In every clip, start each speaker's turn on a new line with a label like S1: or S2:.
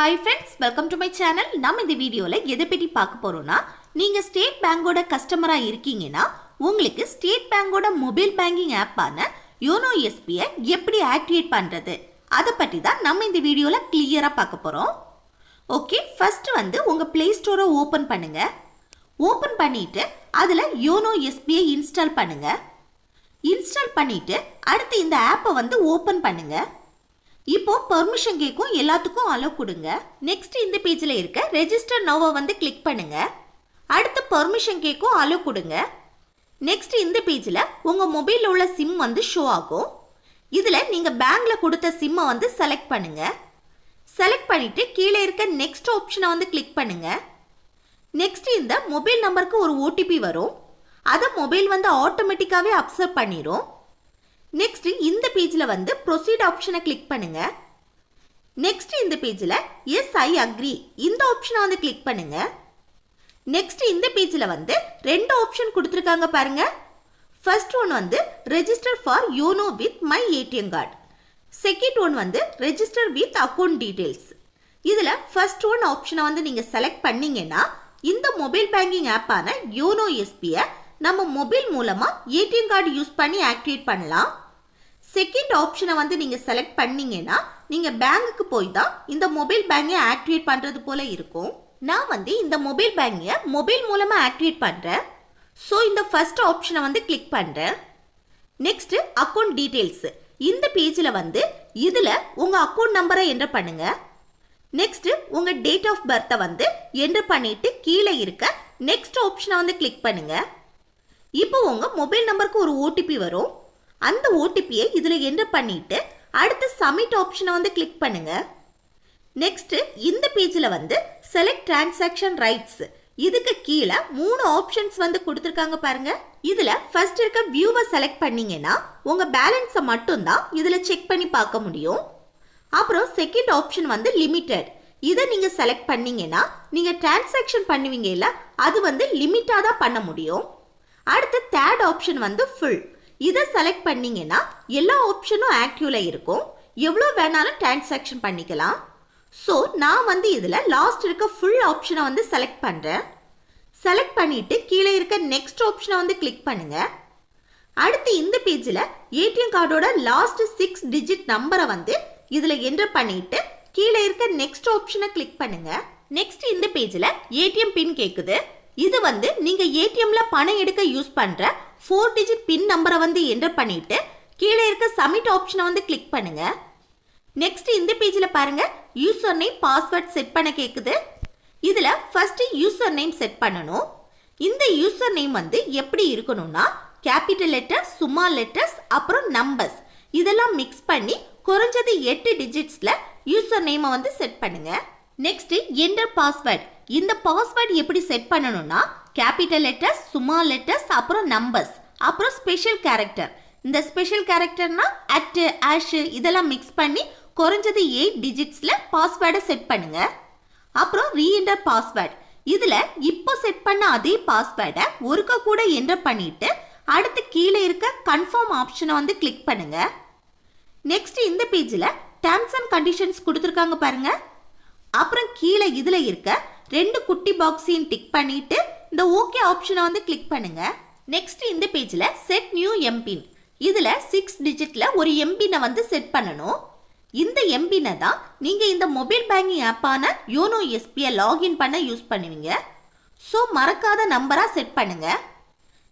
S1: Hi friends, welcome to my channel. நம்ம இந்த வீடியோல எதை பத்தி பார்க்க போறோம்னா, நீங்க ஸ்டேட் பேங்கோட கஸ்டமரா இருக்கீங்கன்னா உங்களுக்கு ஸ்டேட் பேங்கோட மொபைல் பேங்கிங் ஆப்பான யோனோ எஸ்பிஐ எப்படி ஆக்டிவேட் பண்றது அதை பத்தி தான் நம்ம இந்த வீடியோல கிளியரா பார்க்க போறோம். ஓகே, ஃபர்ஸ்ட் உங்க Play Store ஓபன் பண்ணுங்க. ஓபன் பண்ணிட்டு அதுல யோனோ எஸ்பிஐ இன்ஸ்டால் பண்ணுங்க. இன்ஸ்டால் பண்ணிட்டு அடுத்து இந்த ஆப்பை ஓபன் பண்ணுங்க. இப்போ பெர்மிஷன் கேக்கும் எல்லாத்துக்கும் அலோ கொடுங்க. நெக்ஸ்ட் இந்த பேஜ்ல இருக்க ரெஜிஸ்டர் நோவை கிளிக் பண்ணுங்க. அடுத்து பெர்மிஷன் கேக்கும் அலோ கொடுங்க. நெக்ஸ்ட் இந்த பேஜ்ல உங்க மொபைல்ல உள்ள சிம் ஷோ ஆகும். இதுல நீங்க பேங்க்ல கொடுத்த சிம்மை செலக்ட் பண்ணுங்க. செலக்ட் பண்ணிட்டு கீழே இருக்க நெக்ஸ்ட் ஆப்ஷனை கிளிக் பண்ணுங்க. நெக்ஸ்ட் இந்த மொபைல் நம்பருக்கு ஒரு ஓடிபி வரும். அதை மொபைல் ஆட்டோமேட்டிக்காவே அப்சர்வ் பண்ணிரும். நெக்ஸ்ட் இந்த பேஜ்ல ப்ரொசீட் ஆப்ஷனை கிளிக் பண்ணுங்க. நெக்ஸ்ட் இந்த பேஜ்ல எஸ் ஐ அக்ரி இந்த ஆப்ஷனை கிளிக் பண்ணுங்க. நெக்ஸ்ட் இந்த பேஜ்ல ரெண்டு ஆப்ஷன் கொடுத்திருக்காங்க பாருங்க. First one register for YONO with my ATM card. Second one register with account details. இதுல ஃபர்ஸ்ட் ஒன் ஆப்ஷனை நீங்க செலக்ட் பண்ணீங்கன்னா இந்த மொபைல் பேங்கிங் ஆப்பான யோனோ எஸ்பிஐ நம்ம மொபைல் மூலமா ஏடிஎம் கார்டு யூஸ் பண்ணி ஆக்டிவேட் பண்ணலாம். செகண்ட் ஆப்ஷனை நீங்க செலக்ட் பண்ணீங்கன்னா நீங்க பேங்குக்கு போய் தான் இந்த மொபைல் பேங்கை ஆக்டிவேட் பண்றது போல இருக்கும். நான் இந்த மொபைல் பேங்கை மொபைல் மூலமா ஆக்டிவேட் பண்றேன். ஸோ இந்த ஃபர்ஸ்ட் ஆப்ஷனை கிளிக் பண்றேன். Next account details. இந்த பேஜ்ல இதுல உங்க அக்கவுண்ட் நம்பரை என்டர் பண்ணுங்க. நெக்ஸ்ட் உங்க டேட் ஆஃப் பர்த்தை என்டர் பண்ணிட்டு கீழே இருக்க நெக்ஸ்ட் ஆப்ஷனை கிளிக் பண்ணுங்க. இப்போ உங்க மொபைல் நம்பருக்கு ஒரு ஓடிபி வரும். அந்த ஓடிபியை இதுல என்டர் பண்ணிட்டு அடுத்து சப்மிட் ஆப்ஷனை கிளிக் பண்ணுங்க. நெக்ஸ்ட் இந்த பேஜ்ல செலக்ட் டிரான்சாக்ஷன் ரைட்ஸ். இதுக்கு கீழே மூணு ஆப்ஷன்ஸ் கொடுத்திருக்காங்க பாருங்க. இதுல ஃபர்ஸ்ட் இருக்க வியூவை செலக்ட் பண்ணீங்கன்னா உங்க பேலன்ஸை மட்டும் தான் இதுல செக் பண்ணி பார்க்க முடியும். அப்புறம் செகண்ட் ஆப்ஷன் லிமிடெட். இதை நீங்க செலக்ட் பண்ணீங்கன்னா நீங்க டிரான்சாக்ஷன் பண்ணுவீங்க இல்ல, அது லிமிட்டா தான் பண்ண முடியும். அடுத்து தேர்ட் ஆப்ஷன் ஃபுல். இதை செலக்ட் பண்ணீங்கன்னா எல்லா ஆப்ஷனும் ஆக்டிவ்ல இருக்கும். எவ்வளோ வேணாலும் டிரான்சாக்ஷன் பண்ணிக்கலாம். ஸோ நான் இதுல லாஸ்ட் இருக்க ஃபுல் ஆப்ஷனை செலக்ட் பண்றேன். செலக்ட் பண்ணிட்டு கீழே இருக்க நெக்ஸ்ட் ஆப்ஷனை கிளிக் பண்ணுங்க. அடுத்து இந்த பேஜ்ல ஏடிஎம் கார்டோட லாஸ்ட் 6 டிஜிட் நம்பரை இதுல என்டர் பண்ணிட்டு கீழே இருக்க நெக்ஸ்ட் ஆப்ஷனை கிளிக் பண்ணுங்க. நெக்ஸ்ட் இந்த பேஜ்ல ஏடிஎம் பின் கேக்குது. இது நீங்க ஏடிஎம்ல பணம் எடுக்க யூஸ் பண்ற 4 டிஜிட் பின் நம்பரை என்டர் பண்ணிட்டு கீழே இருக்க சப்மிட் ஆப்ஷனை கிளிக் பண்ணுங்க. நெக்ஸ்ட் இந்த பேஜ்ல பாருங்க, யூசர் நேம் பாஸ்வேர்ட் செட் பண்ண கேக்குது. இதுல ஃபர்ஸ்ட் யூசர் நேம் செட் பண்ணணும். இந்த யூசர் நேம் எப்படி இருக்கணும்னா கேபிட்டல் லெட்டர், ஸ்மால் லெட்டர்ஸ், அப்புறம் நம்பர்ஸ் இதெல்லாம் மிக்ஸ் பண்ணி குறைஞ்சது 8 டிஜிட்ஸ்ல யூசர் நேமை செட் பண்ணுங்க. Next enter password. இந்த பாஸ்வேர்ட் எப்படி செட் பண்ணணும்னா கேபிட்டல் லெட்டர்ஸ், ஸ்மால் லெட்டர்ஸ், அப்புறம் நம்பர்ஸ், அப்புறம் ஸ்பெஷல் கேரக்டர். இந்த ஸ்பெஷல் கேரக்டர்னா அட், ஆஷ் இதெல்லாம் மிக்ஸ் பண்ணி குறைஞ்சது 8 டிஜிட்ஸ்ல பாஸ்வேர்டை செட் பண்ணுங்க. அப்புறம் ரீஎன்டர் பாஸ்வேர்ட். இதுல இப்போ செட் பண்ண அதே பாஸ்வேர்டை ஒருக்க கூட என்டர் பண்ணிட்டு அடுத்து கீழே இருக்க கன்ஃபார்ம் ஆப்ஷனை கிளிக் பண்ணுங்க. நெக்ஸ்ட் இந்த பேஜ்ல டர்ம்ஸ் அண்ட் கண்டிஷன்ஸ் கொடுத்திருக்காங்க பாருங்க. அப்புறம் கீழே இதுல இருக்க ரெண்டு குட்டி பாக்ஸையும் டிக் பண்ணிட்டு இந்த ஓகே ஆப்ஷனை கிளிக் பண்ணுங்க. நெக்ஸ்ட் இந்த பேஜ்ல செட் நியூ எம்பின். இதுல 6 டிஜிட்ல ஒரு எம்பினை செட் பண்ணணும். இந்த எம்பினை தான் நீங்க இந்த மொபைல் பேங்கிங் ஆப்பான யோனோ எஸ்பிஐ லாகின் பண்ண யூஸ் பண்ணுவீங்க. ஸோ மறக்காத நம்பரா செட் பண்ணுங்க.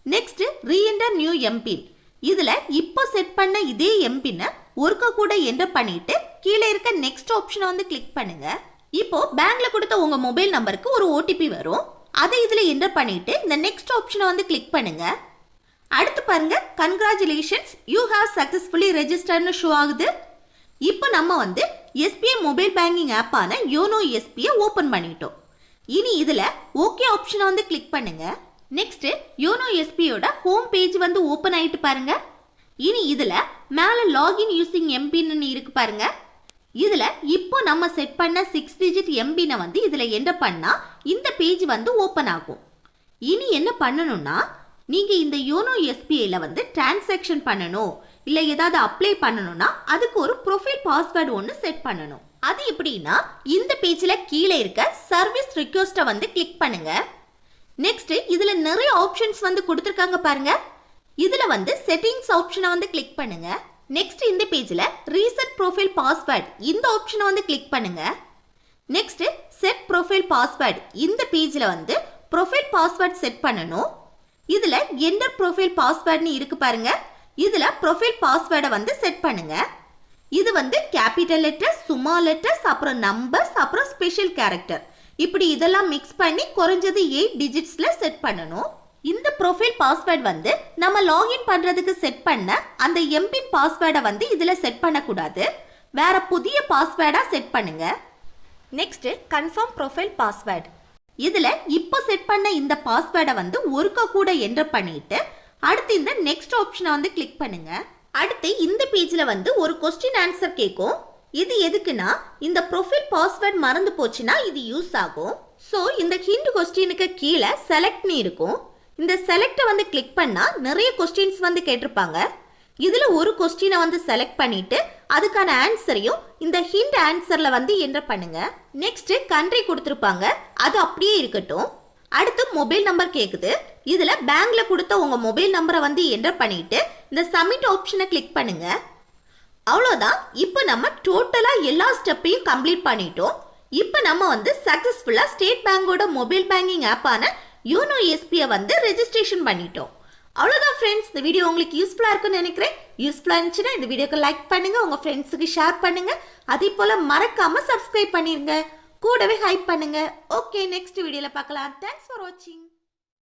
S1: Next re-enter new MPIN. இதுல இப்போ செட் பண்ண இதே எம்பினை ஒருக்க கூட என்டர் பண்ணிட்டு கீழே இருக்க நெக்ஸ்ட் ஆப்ஷனை கிளிக் பண்ணுங்க. இப்போ பேங்க்ல கொடுத்த உங்க மொபைல் நம்பருக்கு ஒரு ஓடிபி வரும். அதை இதுல என்டர் பண்ணிட்டு இந்த நெக்ஸ்ட் ஆப்ஷனை கிளிக் பண்ணுங்க. அடுத்து பாருங்க, கங்க்ராச்சுலேஷன்ஸ் யூ ஹேவ் சக்சஸ்ஃபுல்லி ரெஜிஸ்டர்னு ஷோ ஆகுது. இப்போ நம்ம எஸ்பிஐ மொபைல் பேங்கிங் ஆப்பான யோனோ எஸ்பிஐ ஓபன் பண்ணிட்டோம். இனி இதுல ஓகே ஆப்ஷனை கிளிக் பண்ணுங்க. நெக்ஸ்ட் யோனோ எஸ்பிஐயோட ஹோம் பேஜ் ஓபன் ஆயிட்டு பாருங்க. இனி இதுல மேல லாகின் யூசிங் எம்பின்னு இருக்கு பாருங்க. இதுல இப்போ நம்ம செட் பண்ண 6 டிஜிட் எம்பினை இதுல என்டர் பண்ணா இந்த பேஜ் ஓபன் ஆகும். இனி என்ன பண்ணணும்னா நீங்க இந்த யோனோ எஸ்பிஐல டிரான்சாக்ஷன் பண்ணணும் இல்ல ஏதாவது அப்ளை பண்ணணும்னா அதுக்கு ஒரு ப்ரொஃபைல் பாஸ்வேர்டு ஒன்று செட் பண்ணணும். அது எப்படின்னா இந்த பேஜ்ல கீழே இருக்க சர்வீஸ் ரிக்வெஸ்ட்டை வந்து கிளிக் பண்ணுங்க. நெக்ஸ்ட் இதுல நிறைய ஆப்ஷன்ஸ் வந்து கொடுத்துருக்காங்க பாருங்க. இதுல வந்து செட்டிங்ஸ் ஆப்ஷனை வந்து கிளிக் பண்ணுங்க. நெக்ஸ்ட் இந்த பேஜ்ல ரீசெட் ப்ரொஃபைல் பாஸ்வேர்ட் இந்த ஆப்ஷனை வந்து கிளிக் பண்ணுங்க. நெக்ஸ்ட் செட் ப்ரொஃபைல் பாஸ்வேர்ட் இந்த பேஜ்ல வந்து ப்ரொஃபைல் பாஸ்வேர்ட் செட் பண்ணணும். இதுல என்டர் ப்ரொஃபைல் பாஸ்வேர்ட்னு இருக்கு பாருங்க. இதுல ப்ரொஃபைல் பாஸ்வேர்டை வந்து செட் பண்ணுங்க. இது வந்து கேபிட்டல் லெட்டர்ஸ், ஸ்மால் லெட்டர்ஸ், அப்புறம் நம்பர்ஸ், அப்புறம் ஸ்பெஷல் கேரக்டர் இப்படி இதெல்லாம் மிக்ஸ் பண்ணி குறைஞ்சது 8 டிஜிட்ஸ்ல செட் பண்ணணும். இந்த ப்ரொஃபைல் பாஸ்வேர்ட் வந்து நம்ம லாகின் பண்றதுக்கு செட் பண்ண அந்த எம்பின் பாஸ்வேர்டை வந்து இதுல செட் பண்ணக்கூடாது. வேற புதிய பாஸ்வேர்டா செட் பண்ணுங்க. Next confirm profile password. இதுல இப்போ செட் பண்ண இந்த பாஸ்வேர்டை வந்து ஒருக்க கூட என்டர் பண்ணிட்டு அடுத்து இந்த நெக்ஸ்ட் ஆப்ஷனை வந்து கிளிக் பண்ணுங்க. அடுத்து இந்த பேஜ்ல வந்து ஒரு கொஸ்டின் ஆன்சர் கேட்கும். இது எதுக்குன்னா இந்த ப்ரொஃபைல் பாஸ்வேர்ட் மறந்து போச்சுன்னா இது யூஸ் ஆகும். ஸோ இந்த ஹிண்ட் கொஸ்டினுக்கு கீழே செலக்ட்னு இருக்கும். இந்த செலக்டை வந்து கிளிக் பண்ணா நிறைய கொஸ்டின்ஸ் வந்து கேட்டிருப்பாங்க. இதுல ஒரு கொஸ்டினை வந்து செலக்ட் பண்ணிட்டு அதுக்கான ஆன்சரையும் இந்த ஹிண்ட் ஆன்சர்ல வந்து என்டர் பண்ணுங்க. நெக்ஸ்ட் கண்ட்ரி கொடுத்துருப்பாங்க, அது அப்படியே இருக்கட்டும். அடுத்து மொபைல் நம்பர் கேக்குது. இதுல பேங்க்ல கொடுத்த உங்க மொபைல் நம்பரை வந்து என்டர் பண்ணிட்டு இந்த சப்மிட் ஆப்ஷனை கிளிக் பண்ணுங்க. அவ்வளோதான். இப்போ நம்ம டோட்டலா எல்லா ஸ்டெப்பையும் கம்ப்ளீட் பண்ணிட்டோம். இப்போ நம்ம வந்து சக்சஸ்ஃபுல்லா ஸ்டேட் பேங்கோட மொபைல் பேங்கிங் ஆப்பான யோனோ எஸ்பியை வந்து ரெஜிஸ்ட்ரேஷன் பண்ணிட்டோம். அவ்வளோதான் ஃப்ரெண்ட்ஸ், இந்த வீடியோ உங்களுக்கு யூஸ்ஃபுல்லாக இருக்குன்னு நினைக்கிறேன். யூஸ்ஃபுல்லாக இருந்துச்சுன்னா இந்த வீடியோக்கு லைக் பண்ணுங்க, உங்க ஃப்ரெண்ட்ஸுக்கு ஷேர் பண்ணுங்க. அதே போல மறக்காம சப்ஸ்கிரைப் பண்ணிருங்க, கூடவே ஹைப் பண்ணுங்க. ஓகே, நெக்ஸ்ட் வீடியோல பார்க்கலாம். தேங்க்ஸ் ஃபார் வாட்சிங்.